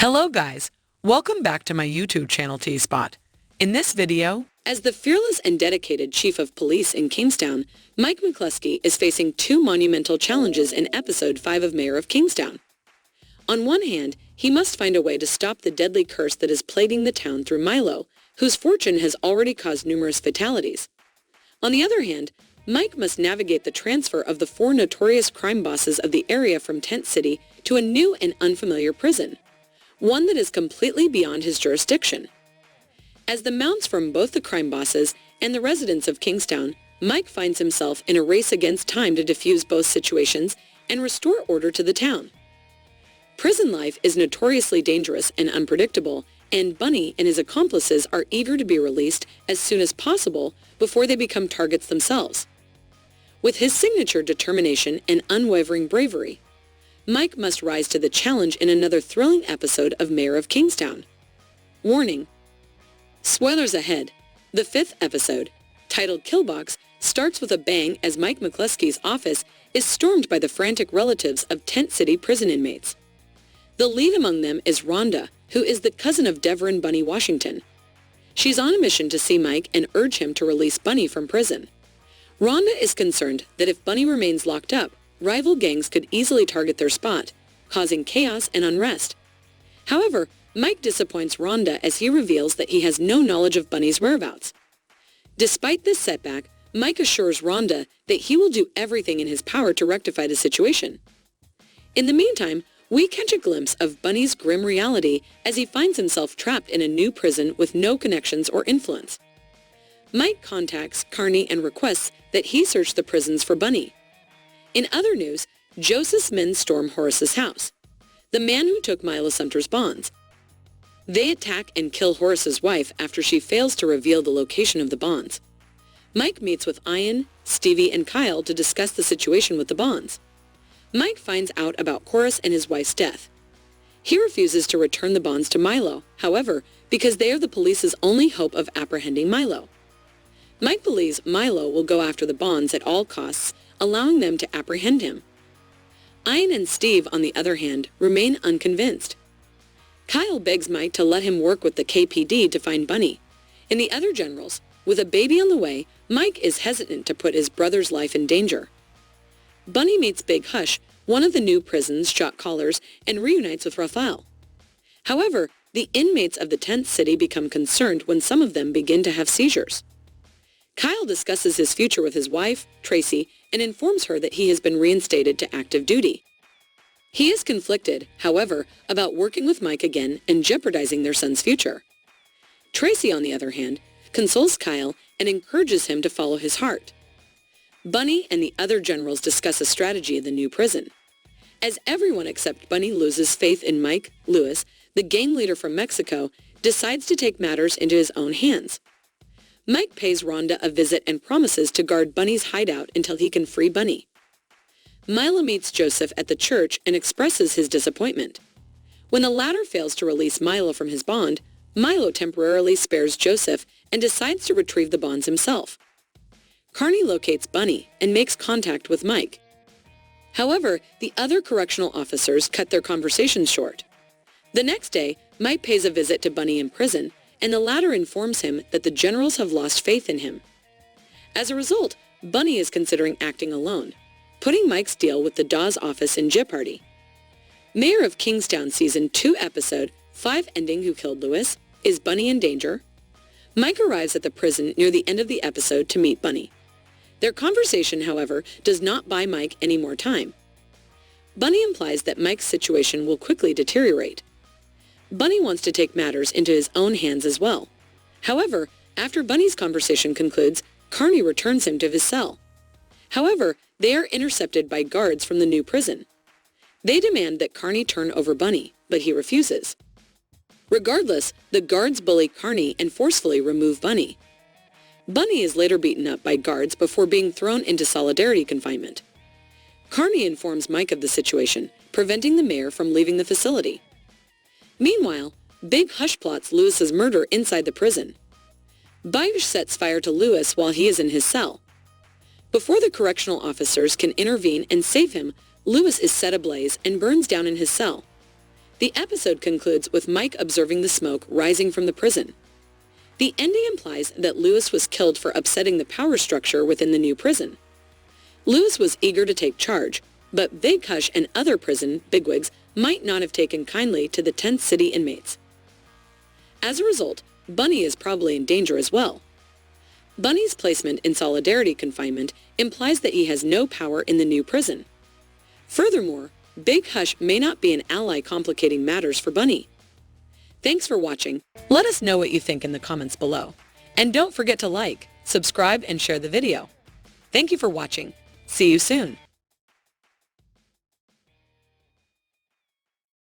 Hello guys, welcome back to my YouTube channel T-Spot. In this video, as the fearless and dedicated Chief of Police in Kingstown, Mike McLusky is facing two monumental challenges in Episode 5 of Mayor of Kingstown. On one hand, he must find a way to stop the deadly curse that is plaguing the town through Milo, whose fortune has already caused numerous fatalities. On the other hand, Mike must navigate the transfer of the four notorious crime bosses of the area from Tent City to a new and unfamiliar prison, one that is completely beyond his jurisdiction. As the mounts from both the crime bosses and the residents of Kingstown, Mike finds himself in a race against time to defuse both situations and restore order to the town. Prison life is notoriously dangerous and unpredictable, and Bunny and his accomplices are eager to be released as soon as possible before they become targets themselves. With his signature determination and unwavering bravery, Mike must rise to the challenge in another thrilling episode of Mayor of Kingstown. Warning: spoilers ahead. The fifth episode, titled Killbox, starts with a bang as Mike McLusky's office is stormed by the frantic relatives of Tent City prison inmates. The lead among them is Rhonda, who is the cousin of Deveron Bunny Washington. She's on a mission to see Mike and urge him to release Bunny from prison. Rhonda is concerned that if Bunny remains locked up, rival gangs could easily target their spot, causing chaos and unrest. However, Mike disappoints Rhonda as he reveals that he has no knowledge of Bunny's whereabouts. Despite this setback, Mike assures Rhonda that he will do everything in his power to rectify the situation. In the meantime, we catch a glimpse of Bunny's grim reality as he finds himself trapped in a new prison with no connections or influence. Mike contacts Carney and requests that he search the prisons for Bunny. In other news, Joseph's men storm Horace's house, the man who took Milo Sumter's bonds. They attack and kill Horace's wife after she fails to reveal the location of the bonds. Mike meets with Ian, Stevie, and Kyle to discuss the situation with the bonds. Mike finds out about Horace and his wife's death. He refuses to return the bonds to Milo, however, because they are the police's only hope of apprehending Milo. Mike believes Milo will go after the bonds at all costs, allowing them to apprehend him. Ian and Steve, on the other hand, remain unconvinced. Kyle begs Mike to let him work with the KPD to find Bunny. In the other generals, with a baby on the way, Mike is hesitant to put his brother's life in danger. Bunny meets Big Hush, one of the new prison's shot callers, and reunites with Raphael. However, the inmates of the Tent City become concerned when some of them begin to have seizures. Kyle discusses his future with his wife, Tracy, and informs her that he has been reinstated to active duty. He is conflicted, however, about working with Mike again and jeopardizing their son's future. Tracy, on the other hand, consoles Kyle and encourages him to follow his heart. Bunny and the other generals discuss a strategy in the new prison. As everyone except Bunny loses faith in Mike, Lewis, the gang leader from Mexico, decides to take matters into his own hands. Mike pays Rhonda a visit and promises to guard Bunny's hideout until he can free Bunny. Milo meets Joseph at the church and expresses his disappointment. When the latter fails to release Milo from his bond, Milo temporarily spares Joseph and decides to retrieve the bonds himself. Carney locates Bunny and makes contact with Mike. However, the other correctional officers cut their conversations short. The next day, Mike pays a visit to Bunny in prison, and the latter informs him that the generals have lost faith in him. As a result, Bunny is considering acting alone, putting Mike's deal with the Dawes office in jeopardy. Mayor of Kingstown Season 2 Episode 5 ending Who Killed Lewis? Is Bunny in danger? Mike arrives at the prison near the end of the episode to meet Bunny. Their conversation, however, does not buy Mike any more time. Bunny implies that Mike's situation will quickly deteriorate. Bunny wants to take matters into his own hands as well. However, after Bunny's conversation concludes, Carney returns him to his cell. However, they are intercepted by guards from the new prison. They demand that Carney turn over Bunny, but he refuses. Regardless, the guards bully Carney and forcefully remove Bunny. Bunny is later beaten up by guards before being thrown into solidarity confinement. Carney informs Mike of the situation, preventing the mayor from leaving the facility. Meanwhile, Big Hush plots Lewis's murder inside the prison. Byush sets fire to Lewis while he is in his cell. Before the correctional officers can intervene and save him, Lewis is set ablaze and burns down in his cell. The episode concludes with Mike observing the smoke rising from the prison. The ending implies that Lewis was killed for upsetting the power structure within the new prison. Lewis was eager to take charge, but Big Hush and other prison bigwigs might not have taken kindly to the tense city inmates. As a result, Bunny is probably in danger as well. Bunny's placement in solidarity confinement implies that he has no power in the new prison. Furthermore, Big Hush may not be an ally complicating matters for Bunny. Thanks for watching. Let us know what you think in the comments below. And don't forget to like, subscribe, and share the video. Thank you for watching. See you soon.